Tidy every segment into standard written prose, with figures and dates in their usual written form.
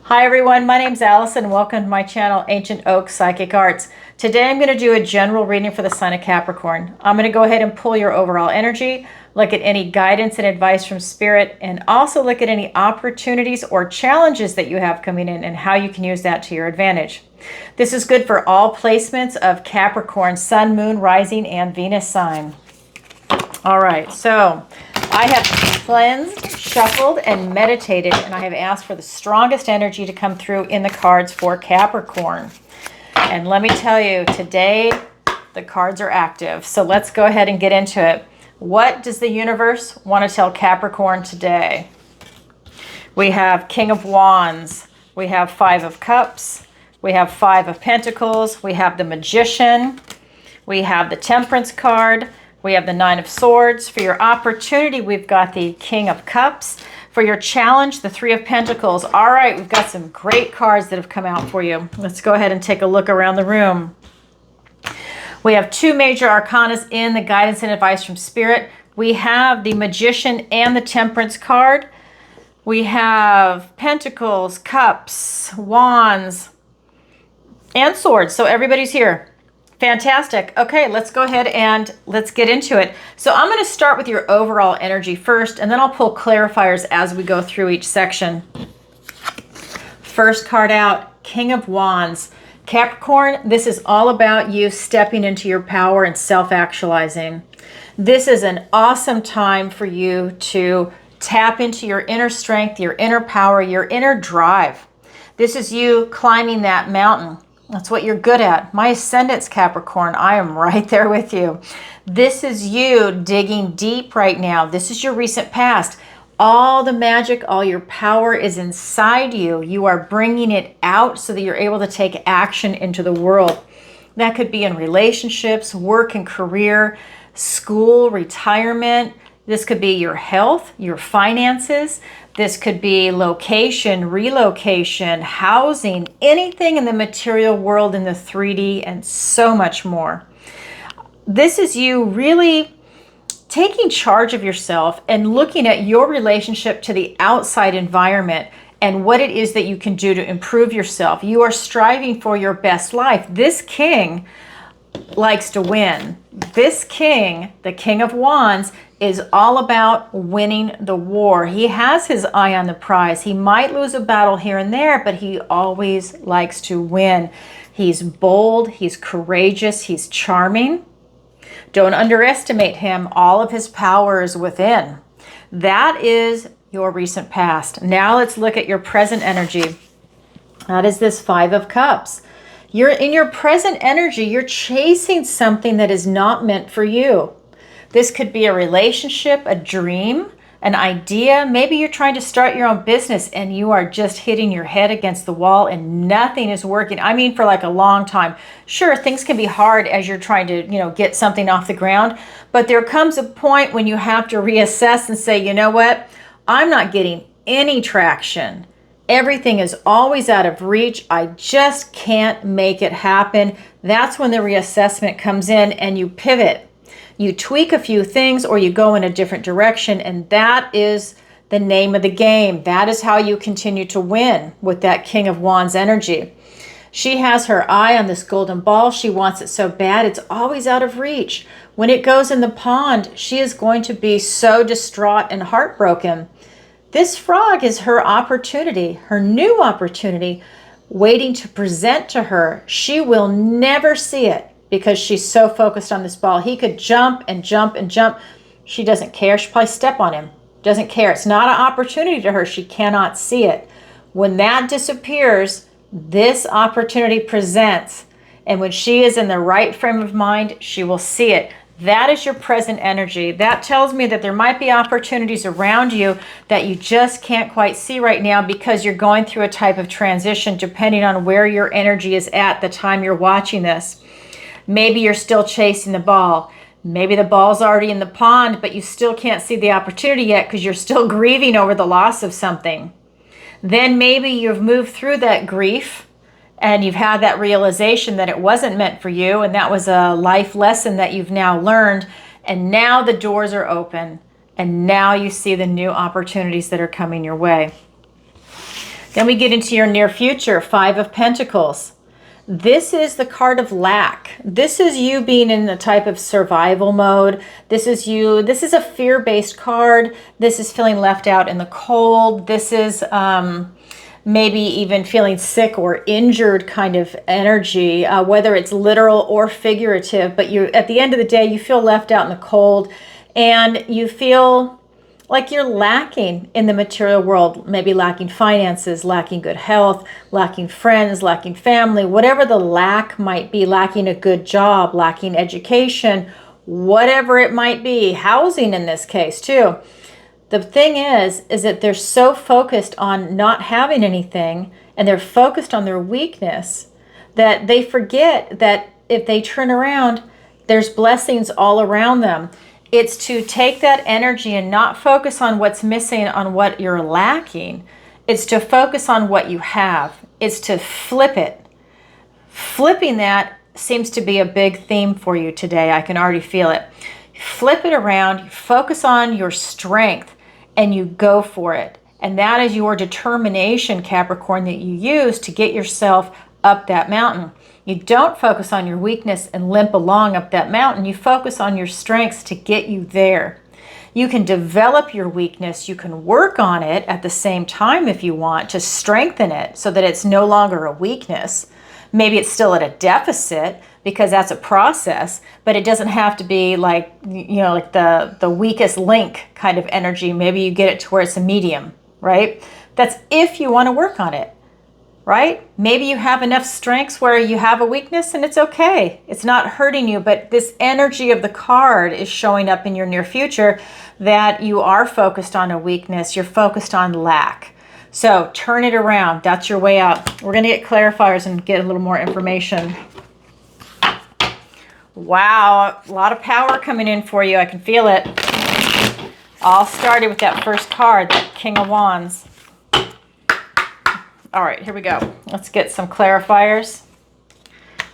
Hi everyone, my name's Alison. Welcome to my channel, Ancient Oak Psychic Arts. Today I'm going to do a general reading for the sign of Capricorn. I'm going to go ahead and pull your overall energy, look at any guidance and advice from Spirit, and also look at any opportunities or challenges that you have coming in and how you can use that to your advantage. This is good for all placements of Capricorn, Sun, Moon, Rising, and Venus sign. All right, so I have cleansed, shuffled, and meditated, and I have asked for the strongest energy to come through in the cards for Capricorn. And let me tell you, today the cards are active. So let's go ahead and get into it. What does the universe want to tell Capricorn today? We have King of Wands. We have Five of Cups. We have Five of Pentacles. We have the Magician. We have the Temperance card. We have the Nine of Swords. For your opportunity, we've got the King of Cups. For your challenge, the Three of Pentacles. All right, we've got some great cards that have come out for you. Let's go ahead and take a look around the room. We have two major arcanas in the guidance and advice from Spirit. We have the Magician and the Temperance card. We have Pentacles, Cups, Wands, and Swords. So everybody's here. Fantastic. Okay, let's go ahead and let's get into it. So I'm going to start with your overall energy first, and then I'll pull clarifiers as we go through each section. First card out, King of Wands. Capricorn, this is all about you stepping into your power and self-actualizing. This is an awesome time for you to tap into your inner strength, your inner power, your inner drive. This is you climbing that mountain. That's what you're good at. My ascendant's Capricorn. I am right there with you. This is you digging deep right now. This is your recent past. All the magic, all your power is inside you. You are bringing it out so that you're able to take action into the world. That could be in relationships, work and career, school, retirement. This could be your health, your finances. This could be location, relocation, housing, anything in the material world, in the 3D, and so much more. This is you really taking charge of yourself and looking at your relationship to the outside environment and what it is that you can do to improve yourself. You are striving for your best life. This king likes to win. This king, the King of Wands, is all about winning the war. He has his eye on the prize. He might lose a battle here and there, but he always likes to win. He's bold, he's courageous, he's charming. Don't underestimate him. All of his power is within. That is your recent past. Now let's look at your present energy. That is this Five of Cups. You're in your present energy, you're chasing something that is not meant for you. This could be a relationship, a dream, an idea. Maybe you're trying to start your own business and you are just hitting your head against the wall and nothing is working. I mean, for like a long time. Sure, things can be hard as you're trying to, get something off the ground, but there comes a point when you have to reassess and say, you know what? I'm not getting any traction. Everything is always out of reach. I just can't make it happen. That's when the reassessment comes in and you pivot. You tweak a few things or you go in a different direction, and that is the name of the game. That is how you continue to win with that King of Wands energy. She has her eye on this golden ball. She wants it so bad. It's always out of reach. When it goes in the pond, she is going to be so distraught and heartbroken. This frog is her opportunity, her new opportunity, waiting to present to her. She will never see it because she's so focused on this ball. He could jump and jump and jump. She doesn't care. She'll probably step on him. Doesn't care. It's not an opportunity to her. She cannot see it. When that disappears, this opportunity presents. And when she is in the right frame of mind, she will see it. That is your present energy. That tells me that there might be opportunities around you that you just can't quite see right now because you're going through a type of transition depending on where your energy is at the time you're watching this. Maybe you're still chasing the ball. Maybe the ball's already in the pond, but you still can't see the opportunity yet because you're still grieving over the loss of something. Then maybe you've moved through that grief and you've had that realization that it wasn't meant for you, and that was a life lesson that you've now learned, and now the doors are open, and now you see the new opportunities that are coming your way. Then we get into your near future, Five of Pentacles. This is the card of lack. This is you being in a type of survival mode. This is you. This is a fear-based card. This is feeling left out in the cold. This is maybe even feeling sick or injured kind of energy, whether it's literal or figurative. But you, at the end of the day, you feel left out in the cold, and you feel like you're lacking in the material world, maybe lacking finances, lacking good health, lacking friends, lacking family, whatever the lack might be, lacking a good job, lacking education, whatever it might be, housing in this case too. The thing is that they're so focused on not having anything, and they're focused on their weakness, that they forget that if they turn around, there's blessings all around them. It's to take that energy and not focus on what's missing, on what you're lacking. It's to focus on what you have. It's to flip it. Flipping that seems to be a big theme for you today. I can already feel it. Flip it around, you focus on your strength, and you go for it. And that is your determination, Capricorn, that you use to get yourself up that mountain. You don't focus on your weakness and limp along up that mountain. You focus on your strengths to get you there. You can develop your weakness. You can work on it at the same time if you want to strengthen it so that it's no longer a weakness. Maybe it's still at a deficit because that's a process, but it doesn't have to be like, you know, like the weakest link kind of energy. Maybe you get it to where it's a medium, right? That's if you want to work on it. Right? Maybe you have enough strengths where you have a weakness and it's okay. It's not hurting you, but this energy of the card is showing up in your near future that you are focused on a weakness. You're focused on lack. So turn it around. That's your way out. We're going to get clarifiers and get a little more information. Wow, a lot of power coming in for you. I can feel it. All started with that first card, that King of Wands. All right, here we go. Let's get some clarifiers.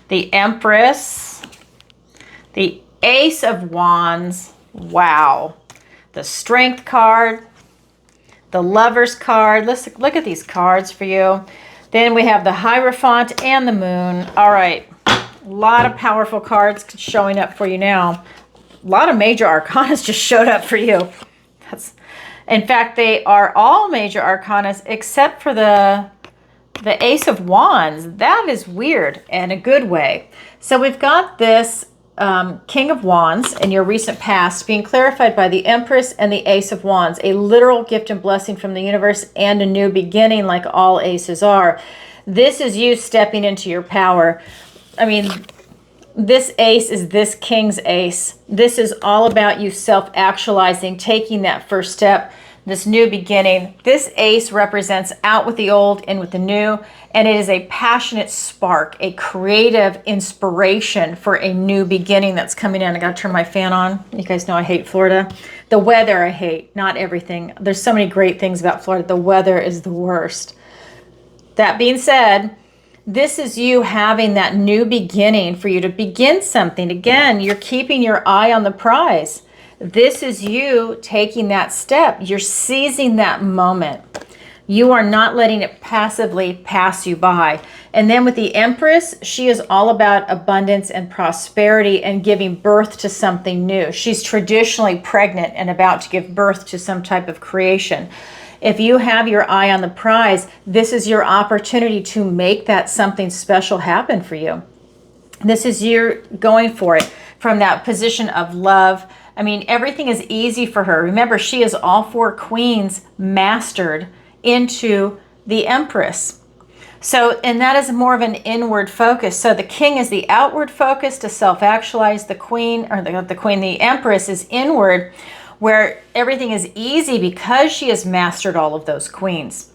The Empress, the Ace of Wands, wow. The Strength card, the Lover's card. Let's look at these cards for you. Then we have the Hierophant and the Moon. All right, a lot of powerful cards showing up for you now. A lot of major arcanas just showed up for you. In fact, they are all major arcanas except for the Ace of Wands. That is weird in a good way. So we've got this King of Wands in your recent past being clarified by the Empress and the Ace of Wands, a literal gift and blessing from the universe and a new beginning like all aces are. This is you stepping into your power. I mean, this ace is this King's ace. This is all about you self-actualizing, taking that first step, this new beginning. This ace represents out with the old, in with the new, and it is a passionate spark, a creative inspiration for a new beginning that's coming in. I gotta turn my fan on. You guys know I hate Florida. The weather I hate, not everything. There's so many great things about Florida. The weather is the worst. That being said, this is you having that new beginning for you to begin something. Again, you're keeping your eye on the prize. This is you taking that step. You're seizing that moment. You are not letting it passively pass you by. And then with the Empress, she is all about abundance and prosperity and giving birth to something new. She's traditionally pregnant and about to give birth to some type of creation. If you have your eye on the prize, this is your opportunity to make that something special happen for you. This is you going for it from that position of love. I mean, everything is easy for her. Remember, she is all four queens mastered into the Empress. So, and that is more of an inward focus. So the King is the outward focus to self-actualize. The Queen, or the Empress is inward, where everything is easy because she has mastered all of those queens.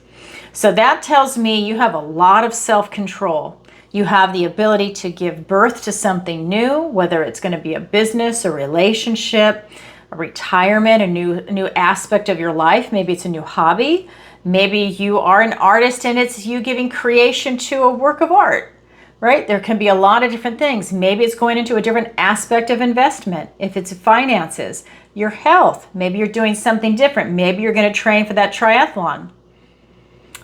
So that tells me you have a lot of self-control. You have the ability to give birth to something new, whether it's going to be a business, a relationship, a retirement, a new aspect of your life. Maybe it's a new hobby. Maybe you are an artist and it's you giving creation to a work of art, right? There can be a lot of different things. Maybe it's going into a different aspect of investment. If it's finances, your health, maybe you're doing something different. Maybe you're going to train for that triathlon.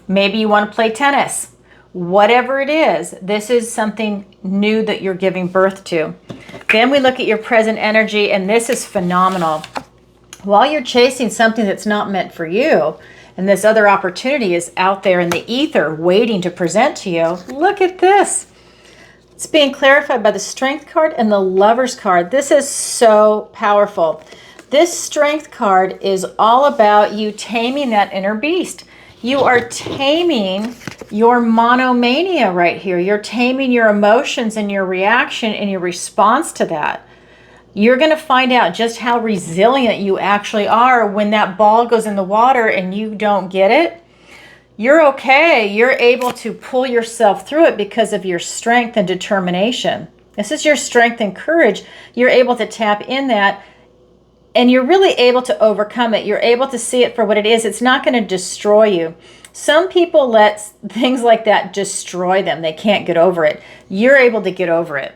Maybe you want to play tennis. Whatever it is, this is something new that you're giving birth to. Then we look at your present energy, and this is phenomenal. While you're chasing something that's not meant for you, and this other opportunity is out there in the ether waiting to present to you, look at this. It's being clarified by the Strength card and the Lovers card. This is so powerful. This Strength card is all about you taming that inner beast. You are taming your monomania right here. You're taming your emotions and your reaction and your response to that. You're going to find out just how resilient you actually are when that ball goes in the water and you don't get it. You're okay. You're able to pull yourself through it because of your strength and determination. This is your strength and courage. You're able to tap in that, and you're really able to overcome it. You're able to see it for what it is. It's not going to destroy you. Some people let things like that destroy them. They can't get over it. You're able to get over it.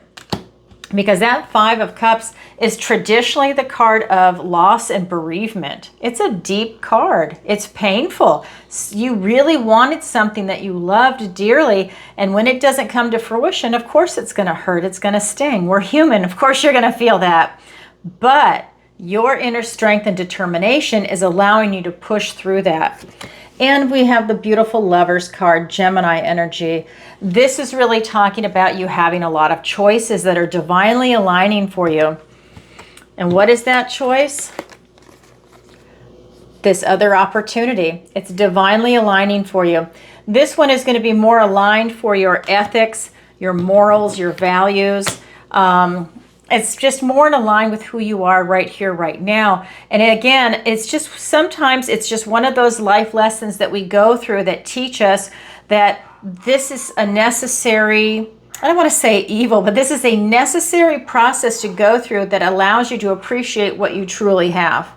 Because that Five of Cups is traditionally the card of loss and bereavement. It's a deep card. It's painful. You really wanted something that you loved dearly, and when it doesn't come to fruition, of course it's going to hurt. It's going to sting. We're human. Of course you're going to feel that. But your inner strength and determination is allowing you to push through that. And we have the beautiful Lovers card, Gemini energy. This is really talking about you having a lot of choices that are divinely aligning for you. And what is that choice? This other opportunity. It's divinely aligning for you. This one is going to be more aligned for your ethics, your morals, your values. It's just more in line with who you are right here, right now. And again, it's just sometimes it's just one of those life lessons that we go through that teach us that this is a necessary, I don't want to say evil, but this is a necessary process to go through that allows you to appreciate what you truly have.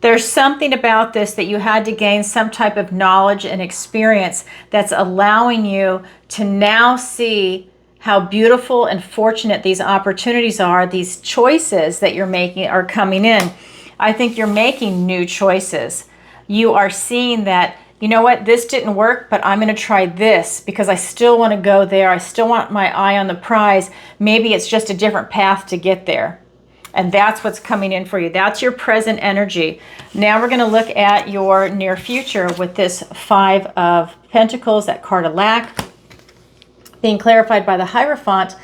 There's something about this that you had to gain some type of knowledge and experience that's allowing you to now see how beautiful and fortunate these opportunities are. These choices that you're making are coming in. I think you're making new choices. You are seeing that, you know what, this didn't work, but I'm going to try this because I still want to go there. I still want my eye on the prize. Maybe it's just a different path to get there. And that's what's coming in for you. That's your present energy. Now we're going to look at your near future with this Five of Pentacles, that card of lack, being clarified by the Hierophant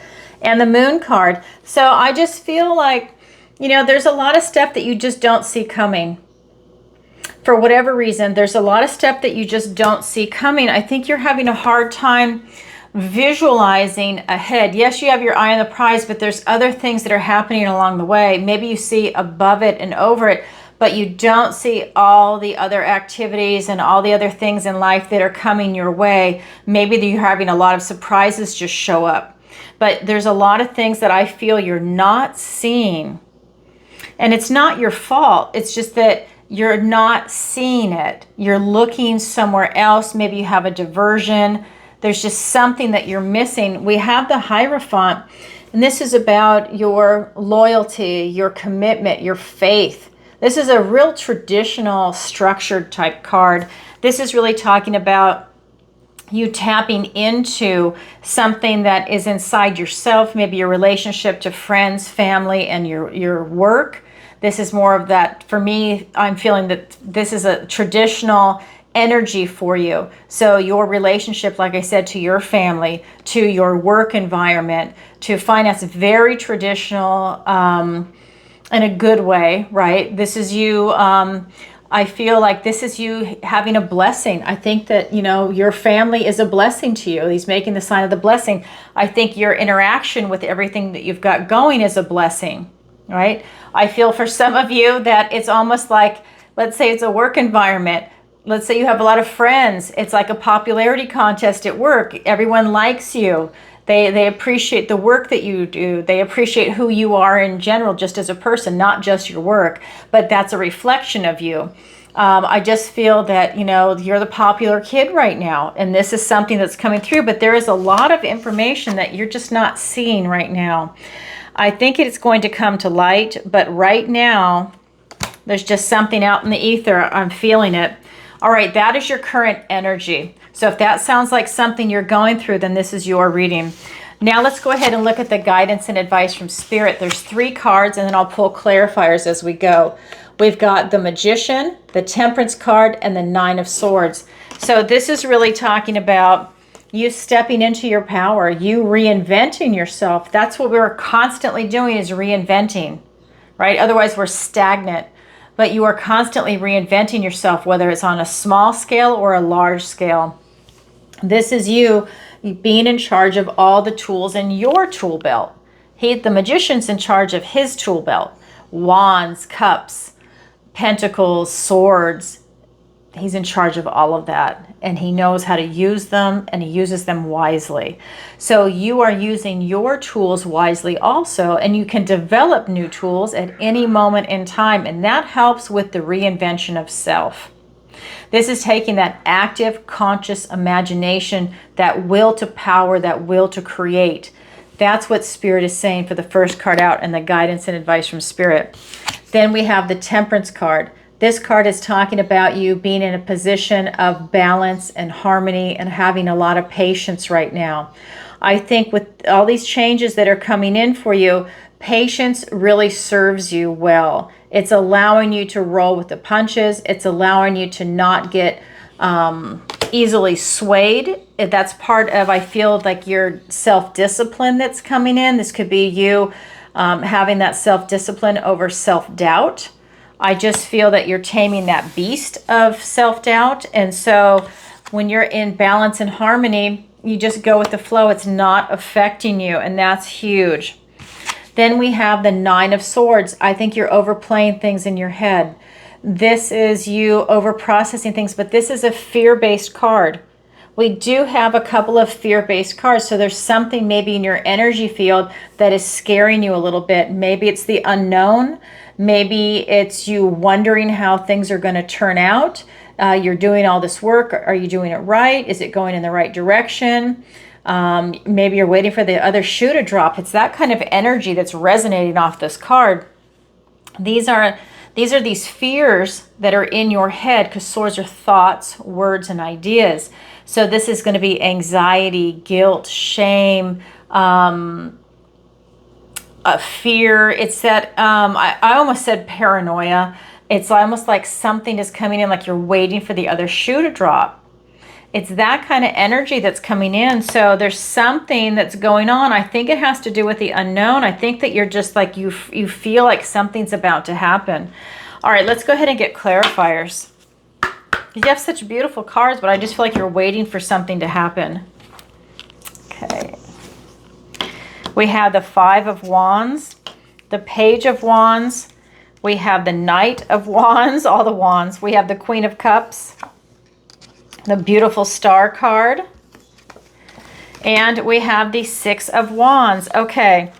and the Moon card. So I just feel like, you know, there's a lot of stuff that you just don't see coming. For whatever reason, there's a lot of stuff that you just don't see coming. I think you're having a hard time visualizing ahead. Yes, you have your eye on the prize, but there's other things that are happening along the way. Maybe you see above it and over it, but you don't see all the other activities and all the other things in life that are coming your way. Maybe you're having a lot of surprises just show up. But there's a lot of things that I feel you're not seeing. And it's not your fault. It's just that you're not seeing it. You're looking somewhere else. Maybe you have a diversion. There's just something that you're missing. We have the Hierophant, and this is about your loyalty, your commitment, your faith. This is a real traditional structured type card. This is really talking about you tapping into something that is inside yourself, maybe your relationship to friends, family, and your work. This is more of that. For me, I'm feeling that this is a traditional energy for you. So your relationship, like I said, to your family, to your work environment, to finance, very traditional, in a good way, right? This is you, I feel like this is you having a blessing. I think that, you know, your family is a blessing to you. He's making the sign of the blessing. I think your interaction with everything that you've got going is a blessing, right? I feel for some of you that it's almost like, let's say it's a work environment. Let's say you have a lot of friends. It's like a popularity contest at work. Everyone likes you. They appreciate the work that you do. They appreciate who you are in general, just as a person, not just your work, but that's a reflection of you. I just feel that, you know, you're the popular kid right now, and this is something that's coming through, but there is a lot of information that you're just not seeing right now. I think it's going to come to light, but right now, there's just something out in the ether. I'm feeling it. All right, that is your current energy. So if that sounds like something you're going through, then this is your reading. Now let's go ahead and look at the guidance and advice from Spirit. There's 3 cards, and then I'll pull clarifiers as we go. We've got the Magician, the Temperance card, and the 9 of Swords. So this is really talking about you stepping into your power, you reinventing yourself. That's what we're constantly doing, is reinventing, right? Otherwise we're stagnant. But you are constantly reinventing yourself, whether it's on a small scale or a large scale. This is you being in charge of all the tools in your tool belt. The Magician's in charge of his tool belt. Wands, cups, pentacles, swords. He's in charge of all of that, and he knows how to use them, and he uses them wisely. So you are using your tools wisely also, and you can develop new tools at any moment in time, and that helps with the reinvention of self. This is taking that active, conscious imagination, that will to power, that will to create. That's what Spirit is saying for the first card out, and the guidance and advice from Spirit. Then we have the Temperance card. This card is talking about you being in a position of balance and harmony and having a lot of patience right now. I think with all these changes that are coming in for you, patience really serves you well. It's allowing you to roll with the punches. It's allowing you to not get easily swayed. That's part of, I feel like, your self-discipline that's coming in. This could be you having that self-discipline over self-doubt. I just feel that you're taming that beast of self-doubt. And so when you're in balance and harmony, you just go with the flow. It's not affecting you, and that's huge. Then we have the 9 of Swords. I think you're overplaying things in your head. This is you over-processing things, but this is a fear-based card. We do have a couple of fear-based cards, so there's something maybe in your energy field that is scaring you a little bit. Maybe it's the unknown. Maybe it's you wondering how things are going to turn out. You're doing all this work. Are you doing it right? Is it going in the right direction? Maybe you're waiting for the other shoe to drop. It's that kind of energy that's resonating off this card. These are these fears that are in your head, because swords are thoughts, words, and ideas. So this is going to be anxiety, guilt, shame, fear. It's that, I almost said paranoia. It's almost like something is coming in, like you're waiting for the other shoe to drop. It's that kind of energy that's coming in. So there's something that's going on. I think it has to do with the unknown. I think that you're just like, you feel like something's about to happen. All right, let's go ahead and get clarifiers. You have such beautiful cards, but I just feel like you're waiting for something to happen. Okay. We have the 5 of Wands, the Page of Wands. We have the Knight of Wands, all the wands. We have the Queen of Cups, the beautiful Star card, and we have the 6 of Wands. Okay,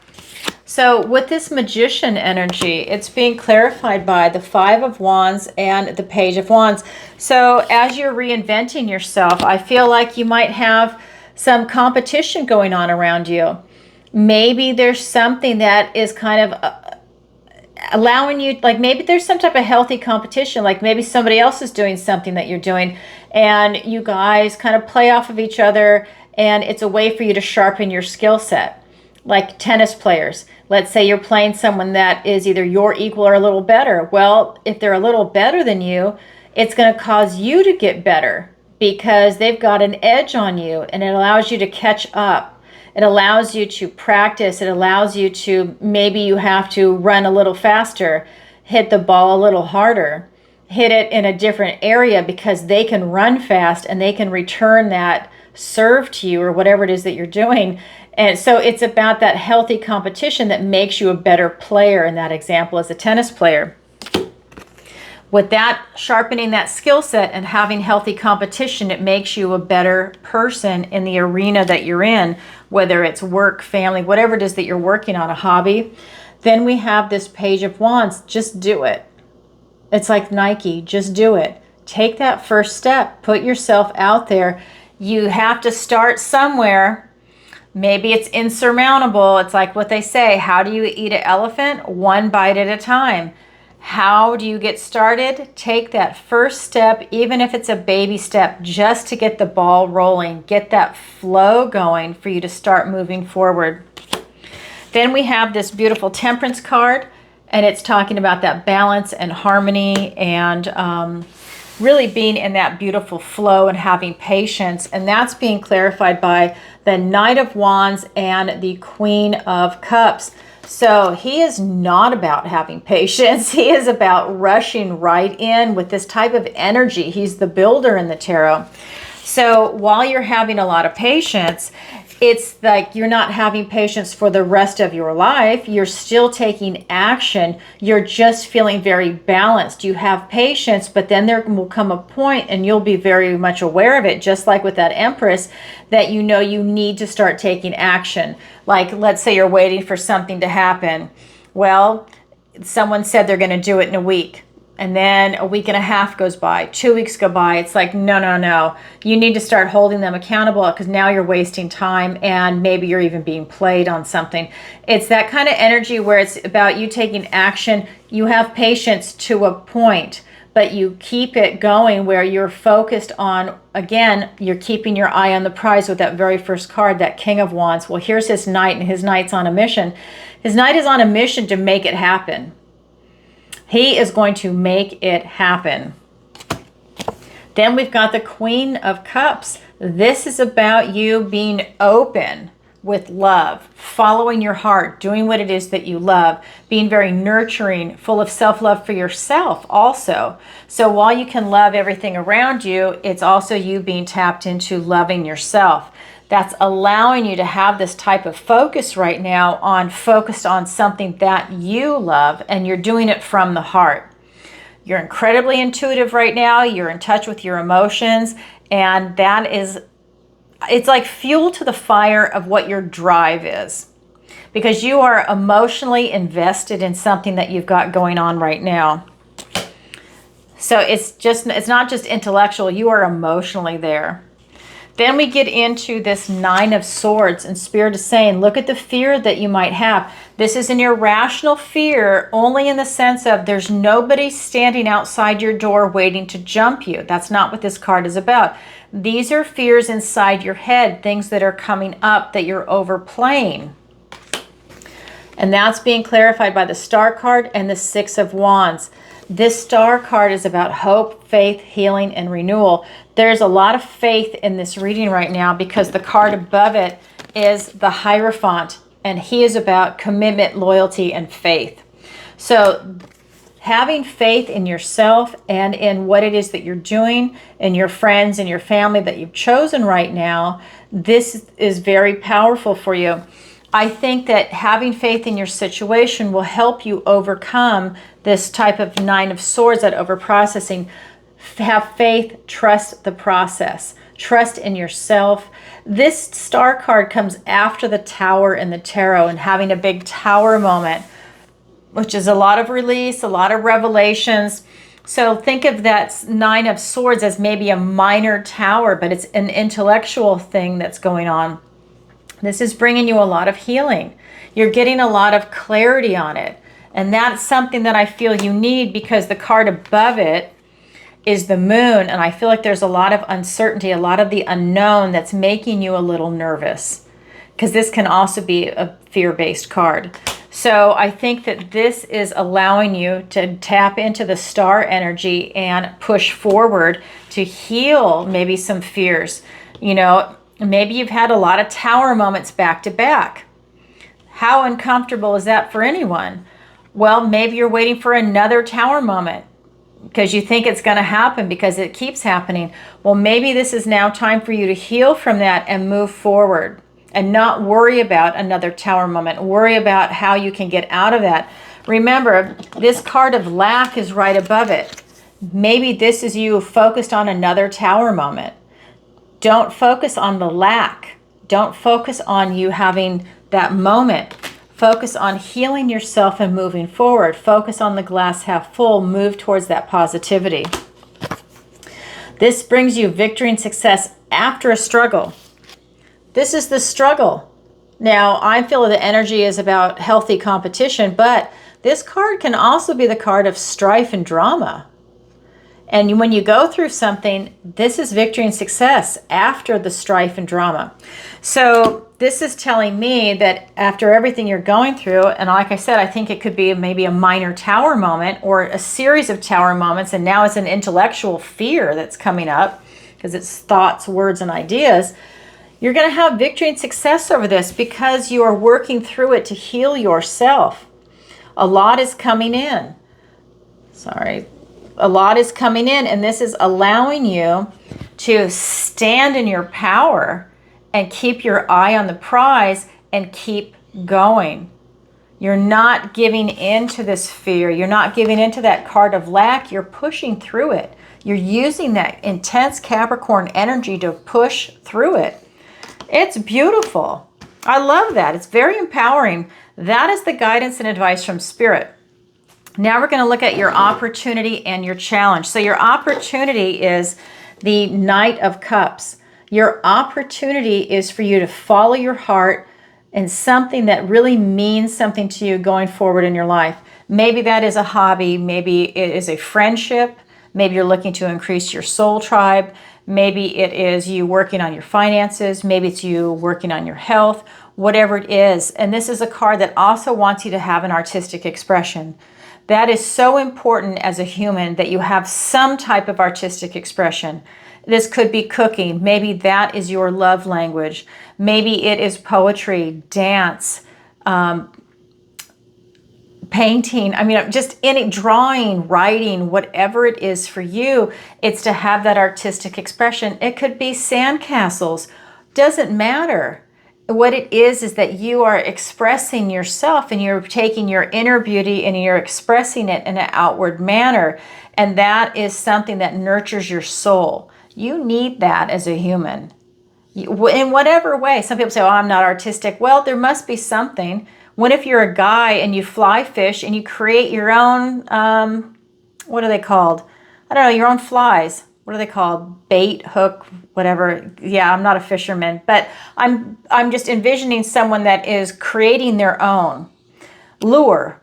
so with this Magician energy, it's being clarified by the 5 of Wands and the Page of Wands. So as you're reinventing yourself, I feel like you might have some competition going on around you. Maybe there's something that is kind of allowing you, like maybe there's some type of healthy competition, like maybe somebody else is doing something that you're doing, and you guys kind of play off of each other, and it's a way for you to sharpen your skill set. Like tennis players, let's say you're playing someone that is either your equal or a little better. Well, if they're a little better than you, it's going to cause you to get better because they've got an edge on you, and it allows you to catch up. It allows you to practice. It allows you to, maybe you have to run a little faster, hit the ball a little harder, hit it in a different area because they can run fast and they can return that serve to you or whatever it is that you're doing. And so it's about that healthy competition that makes you a better player in that example as a tennis player. With that, sharpening that skill set and having healthy competition, it makes you a better person in the arena that you're in, whether it's work, family, whatever it is that you're working on, a hobby. Then we have this Page of Wands. Just do it. It's like Nike. Just do it. Take that first step. Put yourself out there. You have to start somewhere. Maybe it's insurmountable. It's like what they say, how do you eat an elephant? One bite at a time. How do you get started? Take that first step, even if it's a baby step, just to get the ball rolling, get that flow going for you to start moving forward. Then we have this beautiful Temperance card, and it's talking about that balance and harmony and really being in that beautiful flow and having patience. And that's being clarified by the Knight of Wands and the Queen of Cups. So he is not about having patience. He is about rushing right in with this type of energy. He's the builder in the tarot. So while you're having a lot of patience, it's like you're not having patience for the rest of your life. You're still taking action. You're just feeling very balanced. You have patience, but then there will come a point, and you'll be very much aware of it, just like with that Empress, that you know you need to start taking action. Like, let's say you're waiting for something to happen. Well, someone said they're going to do it in a week. And then a week and a half goes by, 2 weeks go by. It's like, no, no, no. You need to start holding them accountable, because now you're wasting time and maybe you're even being played on something. It's that kind of energy where it's about you taking action. You have patience to a point, but you keep it going where you're focused on, again, you're keeping your eye on the prize with that very first card, that King of Wands. Well, here's his Knight, and his Knight's on a mission. His Knight is on a mission to make it happen. He is going to make it happen. Then we've got the Queen of Cups. This is about you being open with love, following your heart, doing what it is that you love, being very nurturing, full of self-love for yourself also. So while you can love everything around you, it's also you being tapped into loving yourself. That's allowing you to have this type of focus right now focused on something that you love, and you're doing it from the heart. You're incredibly intuitive right now. You're in touch with your emotions, and it's like fuel to the fire of what your drive is, because you are emotionally invested in something that you've got going on right now. So it's not just intellectual, you are emotionally there. Then we get into this Nine of Swords, and Spirit is saying, look at the fear that you might have. This is an irrational fear, only in the sense of there's nobody standing outside your door waiting to jump you. That's not what this card is about. These are fears inside your head, things that are coming up that you're overplaying. And that's being clarified by the Star card and the Six of Wands. This Star card is about hope, faith, healing, and renewal. There's a lot of faith in this reading right now, because the card above it is the Hierophant, and he is about commitment, loyalty, and faith. So having faith in yourself and in what it is that you're doing, and your friends and your family that you've chosen right now, this is very powerful for you. I think that having faith in your situation will help you overcome this type of Nine of Swords, that overprocessing. Have faith, trust the process, trust in yourself. This Star card comes after the Tower in the tarot, and having a big Tower moment, which is a lot of release, a lot of revelations. So think of that Nine of Swords as maybe a minor tower, but it's an intellectual thing that's going on. This is bringing you a lot of healing. You're getting a lot of clarity on it. And that's something that I feel you need, because the card above it is the Moon. And I feel like there's a lot of uncertainty, a lot of the unknown that's making you a little nervous, because this can also be a fear-based card. So I think that this is allowing you to tap into the Star energy and push forward to heal maybe some fears. You know, maybe you've had a lot of Tower moments back to back. How uncomfortable is that for anyone? Well, maybe you're waiting for another Tower moment because you think it's going to happen because it keeps happening. Well, maybe this is now time for you to heal from that and move forward and not worry about another Tower moment. Worry about how you can get out of that. Remember, this card of lack is right above it. Maybe this is you focused on another Tower moment. Don't focus on the lack. Don't focus on you having that moment. Focus on healing yourself and moving forward. Focus on the glass half full. Move towards that positivity. This brings you victory and success after a struggle. This is the struggle. Now, I feel the energy is about healthy competition, but This card can also be the card of strife and drama. And when you go through something, this is victory and success after the strife and drama. So this is telling me that after everything you're going through, and like I said, I think it could be maybe a minor tower moment or a series of tower moments, and now it's an intellectual fear that's coming up because it's thoughts, words, and ideas. You're going to have victory and success over this because you are working through it to heal yourself. A lot is coming in. A lot is coming in, and this is allowing you to stand in your power and keep your eye on the prize and keep going. You're not giving in to this fear. You're not giving into that card of lack. You're pushing through it. You're using that intense Capricorn energy to push through it. It's beautiful. I love that. It's very empowering. That is the guidance and advice from Spirit. Now we're going to look at your opportunity and your challenge. So your opportunity is the Knight of Cups. Your opportunity is for you to follow your heart and something that really means something to you going forward in your life. Maybe that is a hobby. Maybe it is a friendship. Maybe you're looking to increase your soul tribe. Maybe it is you working on your finances. Maybe it's you working on your health, whatever it is. And this is a card that also wants you to have an artistic expression. That is so important as a human that you have some type of artistic expression. This could be cooking. Maybe that is your love language. Maybe it is poetry, dance, painting. I mean, just any drawing, writing, whatever it is for you, it's to have that artistic expression. It could be sandcastles. Doesn't matter. What it is that you are expressing yourself and you're taking your inner beauty and you're expressing it in an outward manner. And that is something that nurtures your soul. You need that as a human. In whatever way. Some people say, oh, I'm not artistic. Well, there must be something. What if you're a guy and you fly fish and you create your own, what are they called? I don't know, your own flies. What are they called? Bait, hook, whatever. Yeah, I'm not a fisherman, but I'm just envisioning someone that is creating their own lure.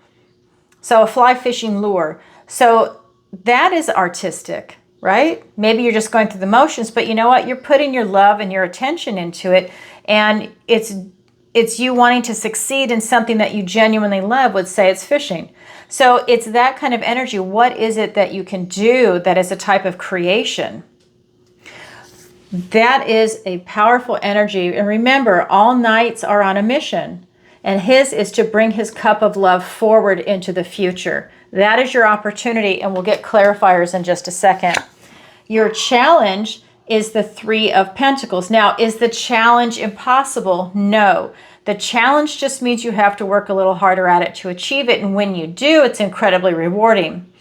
So a fly fishing lure. So that is artistic, right? Maybe you're just going through the motions, but you know what? You're putting your love and your attention into it, and it's you wanting to succeed in something that you genuinely love. Would say it's fishing. So it's that kind of energy. What is it that you can do that is a type of creation? That is a powerful energy. And remember, all knights are on a mission. And his is to bring his cup of love forward into the future. That is your opportunity. And we'll get clarifiers in just a second. Your challenge is the Three of Pentacles. Now, is the challenge impossible? No. The challenge just means you have to work a little harder at it to achieve it. And when you do, it's incredibly rewarding.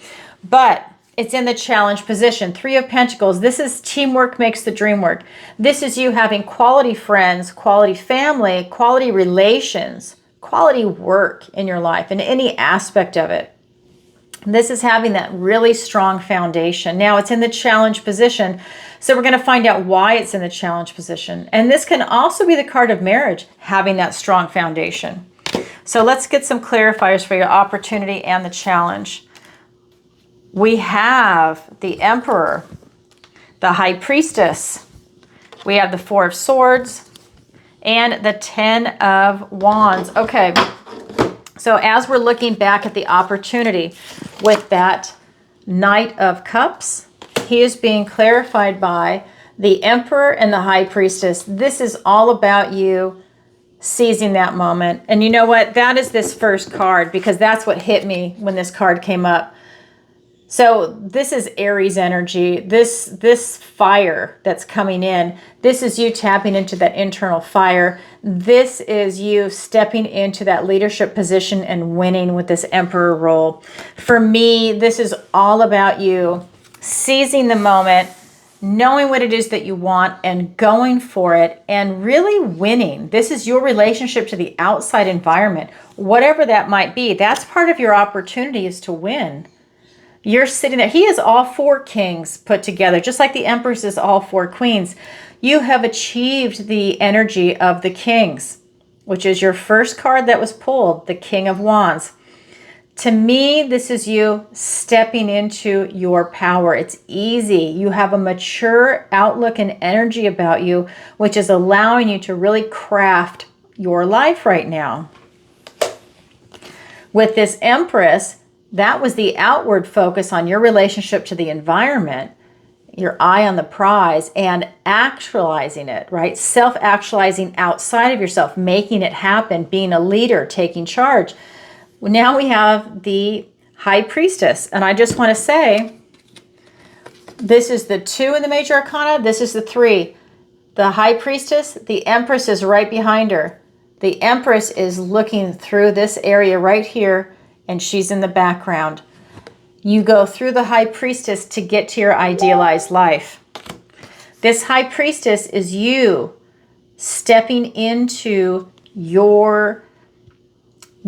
But it's in the challenge position. Three of Pentacles. This is teamwork makes the dream work. This is you having quality friends, quality family, quality relations, quality work in your life in any aspect of it. This is having that really strong foundation. Now it's in the challenge position. So we're going to find out why it's in the challenge position. And this can also be the card of marriage, having that strong foundation. So let's get some clarifiers for your opportunity and the challenge. We have the Emperor, the High Priestess. We have the Four of Swords and the Ten of Wands. Okay. So as we're looking back at the opportunity with that Knight of Cups, he is being clarified by the Emperor and the High Priestess. This is all about you seizing that moment. And you know what? That is this first card because that's what hit me when this card came up. So this is Aries energy. This fire that's coming in, this is you tapping into that internal fire. This is you stepping into that leadership position and winning with this Emperor role. For me, this is all about you seizing the moment, knowing what it is that you want and going for it and really winning. This is your relationship to the outside environment, whatever that might be. That's part of your opportunity, is to win. You're sitting there. He is all four kings put together, just like the Empress is all four queens. You have achieved the energy of the kings, which is your first card that was pulled, the King of Wands. To me, this is you stepping into your power. It's easy. You have a mature outlook and energy about you, which is allowing you to really craft your life right now. With this Empress, that was the outward focus on your relationship to the environment, your eye on the prize, and actualizing it, right? Self-actualizing outside of yourself, making it happen, being a leader, taking charge. Now we have the High Priestess, and I just want to say, this is the 2 in the Major Arcana, this is the 3. The High Priestess, the Empress is right behind her. The Empress is looking through this area right here, and she's in the background. You go through the High Priestess to get to your idealized life. This High Priestess is you stepping into your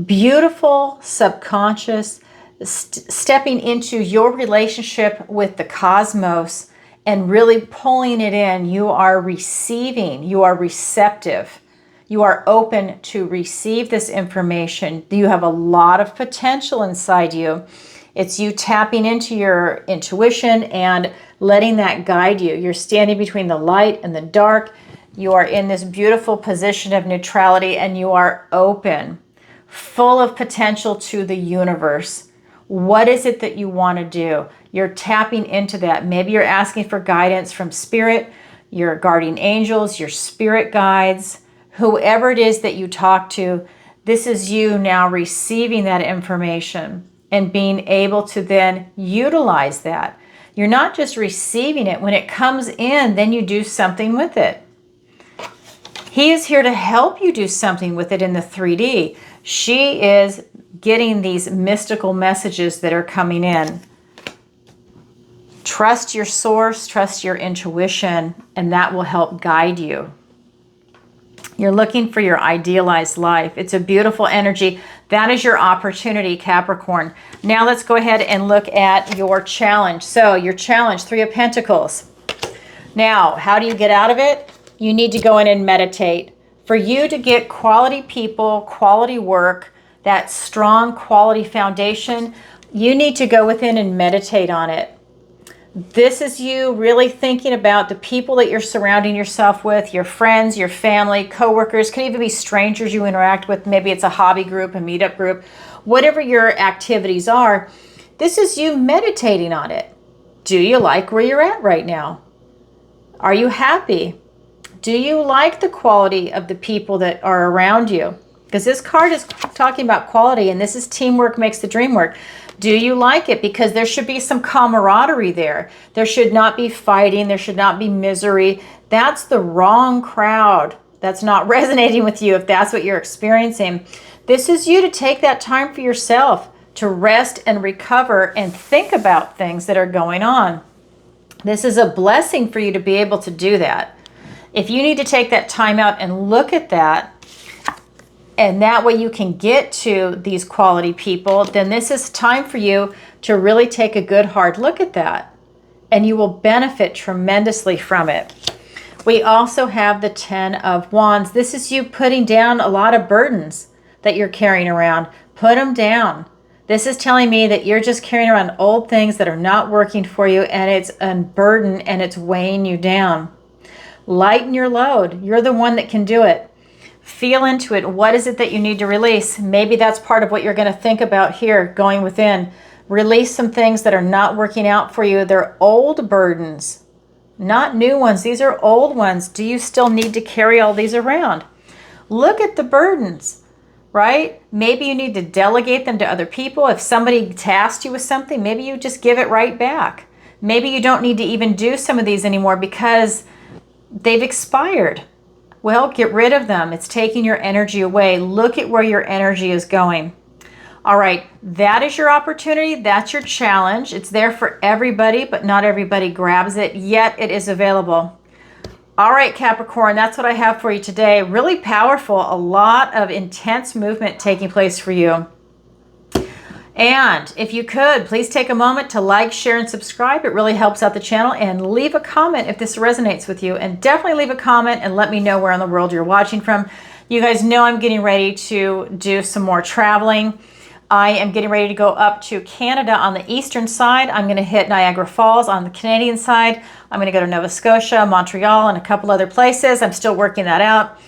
beautiful subconscious, stepping into your relationship with the cosmos and really pulling it in. You are receiving, you are receptive, you are open to receive this information. You have a lot of potential inside you. It's you tapping into your intuition and letting that guide you. You're standing between the light and the dark. You are in this beautiful position of neutrality, and you are open, full of potential to the universe. What is it that you want to do? You're tapping into that. Maybe you're asking for guidance from spirit, your guardian angels, your spirit guides, whoever it is that you talk to. This is you now receiving that information and being able to then utilize that. You're not just receiving it. When it comes in, then you do something with it. He is here to help you do something with it in the 3D. She is getting these mystical messages that are coming in. Trust your source, trust your intuition, and that will help guide you. You're looking for your idealized life. It's a beautiful energy. That is your opportunity, Capricorn. Now let's go ahead and look at your challenge. So your challenge, 3 of Pentacles. Now, how do you get out of it? You need to go in and meditate. For you to get quality people, quality work, that strong quality foundation, you need to go within and meditate on it. This is you really thinking about the people that you're surrounding yourself with, your friends, your family, coworkers, can even be strangers you interact with. Maybe it's a hobby group, a meetup group, whatever your activities are. This is you meditating on it. Do you like where you're at right now? Are you happy? Do you like the quality of the people that are around you? Because this card is talking about quality, and this is teamwork makes the dream work. Do you like it? Because there should be some camaraderie there. There should not be fighting. There should not be misery. That's the wrong crowd. That's not resonating with you if that's what you're experiencing. This is you to take that time for yourself to rest and recover and think about things that are going on. This is a blessing for you to be able to do that. If you need to take that time out and look at that, and that way you can get to these quality people, then this is time for you to really take a good hard look at that. And you will benefit tremendously from it. We also have the 10 of Wands. This is you putting down a lot of burdens that you're carrying around. Put them down. This is telling me that you're just carrying around old things that are not working for you, and it's a burden and it's weighing you down. Lighten your load. You're the one that can do it. Feel into it. What is it that you need to release? Maybe that's part of what you're going to think about here, going within. Release some things that are not working out for you. They're old burdens, not new ones. These are old ones. Do you still need to carry all these around? Look at the burdens, right? Maybe you need to delegate them to other people. If somebody tasked you with something, maybe you just give it right back. Maybe you don't need to even do some of these anymore because they've expired. Well, get rid of them. It's taking your energy away. Look at where your energy is going. All right, that is your opportunity. That's your challenge. It's there for everybody, but not everybody grabs it, yet it is available. All right, Capricorn, that's what I have for you today. Really powerful, a lot of intense movement taking place for you. And if you could, please take a moment to like, share, and subscribe. It really helps out the channel. And leave a comment if this resonates with you. And definitely leave a comment and let me know where in the world you're watching from. You guys know I'm getting ready to do some more traveling. I am getting ready to go up to Canada on the eastern side. I'm going to hit Niagara Falls on the Canadian side. I'm going to go to Nova Scotia, Montreal, and a couple other places. I'm still working that out.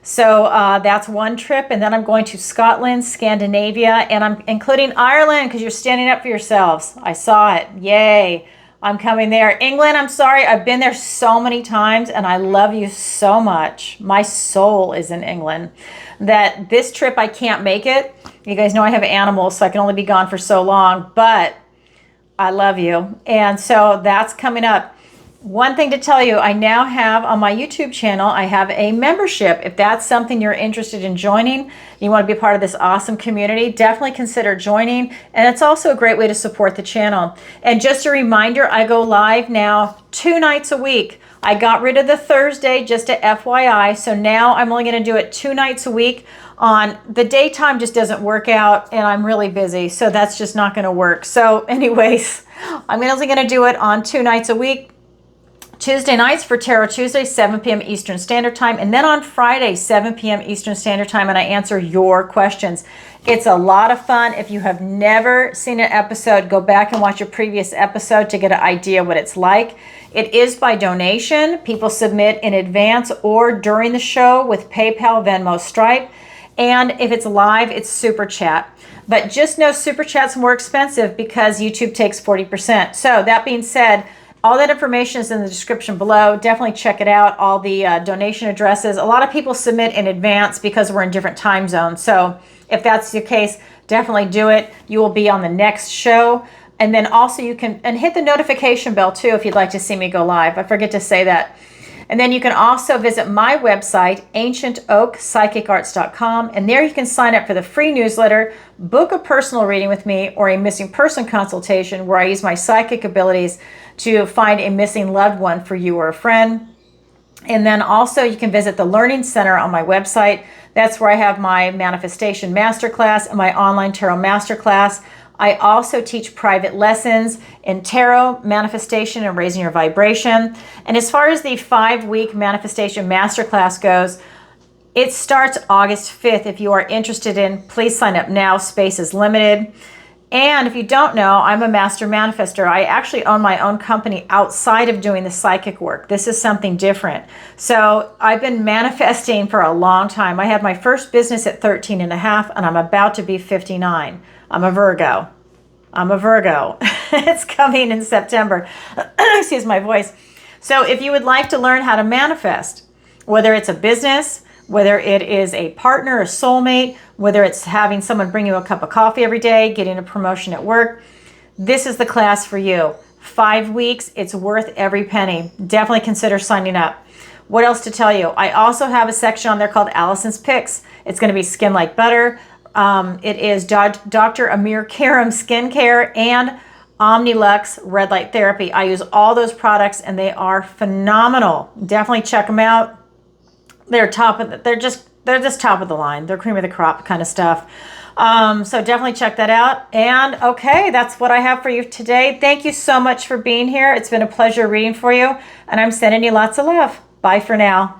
So that's one trip. And then I'm going to Scotland, Scandinavia, and I'm including Ireland because you're standing up for yourselves. I saw it. Yay. I'm coming there. England, I'm sorry. I've been there so many times and I love you so much. My soul is in England. That this trip, I can't make it. You guys know I have animals, so I can only be gone for so long, but I love you. And so that's coming up. One thing to tell you, I now have on my YouTube channel, I have a membership. If that's something you're interested in joining, you want to be part of this awesome community, definitely consider joining. And it's also a great way to support the channel. And just a reminder, I go live now 2 nights a week. I got rid of the Thursday, just a FYI. So now I'm only going to do it 2 nights a week. On the daytime just doesn't work out and I'm really busy. So that's just not going to work. So anyways, I'm only going to do it on 2 nights a week. Tuesday nights for Tarot Tuesday, 7 p.m. Eastern Standard Time. And then on Friday, 7 p.m. Eastern Standard Time, and I answer your questions. It's a lot of fun. If you have never seen an episode, go back and watch a previous episode to get an idea what it's like. It is by donation. People submit in advance or during the show with PayPal, Venmo, Stripe. And if it's live, it's SuperChat. But just know SuperChat's more expensive because YouTube takes 40%. So that being said, all that information is in the description below. Definitely check it out. All the donation addresses. A lot of people submit in advance because we're in different time zones. So if that's the case, definitely do it. You will be on the next show. And then also you can hit the notification bell too if you'd like to see me go live. I forget to say that. And then you can also visit my website, ancientoakpsychicarts.com, and there you can sign up for the free newsletter, book a personal reading with me, or a missing person consultation where I use my psychic abilities to find a missing loved one for you or a friend. And then also you can visit the Learning Center on my website. That's where I have my Manifestation Masterclass and my Online Tarot Masterclass. I also teach private lessons in tarot, manifestation, and raising your vibration. And as far as the 5-week Manifestation Masterclass goes, it starts August 5th. If you are interested in, please sign up now. Space is limited. And if you don't know, I'm a master manifester. I actually own my own company outside of doing the psychic work. This is something different. So I've been manifesting for a long time. I had my first business at 13 and a half, and I'm about to be 59. I'm a Virgo. It's coming in September. Excuse my voice. So if you would like to learn how to manifest, whether it's a business, whether it is a partner, a soulmate, whether it's having someone bring you a cup of coffee every day, getting a promotion at work, this is the class for you. 5 weeks, it's worth every penny. Definitely consider signing up. What else to tell you? I also have a section on there called Alison's Picks. It's going to be Skin Like Butter. It is Dr. Amir Karim Skincare and Omnilux Red Light Therapy. I use all those products and they are phenomenal. Definitely check them out. They're just top of the line. They're cream of the crop kind of stuff. So definitely check that out. And okay, that's what I have for you today. Thank you so much for being here. It's been a pleasure reading for you, and I'm sending you lots of love. Bye for now.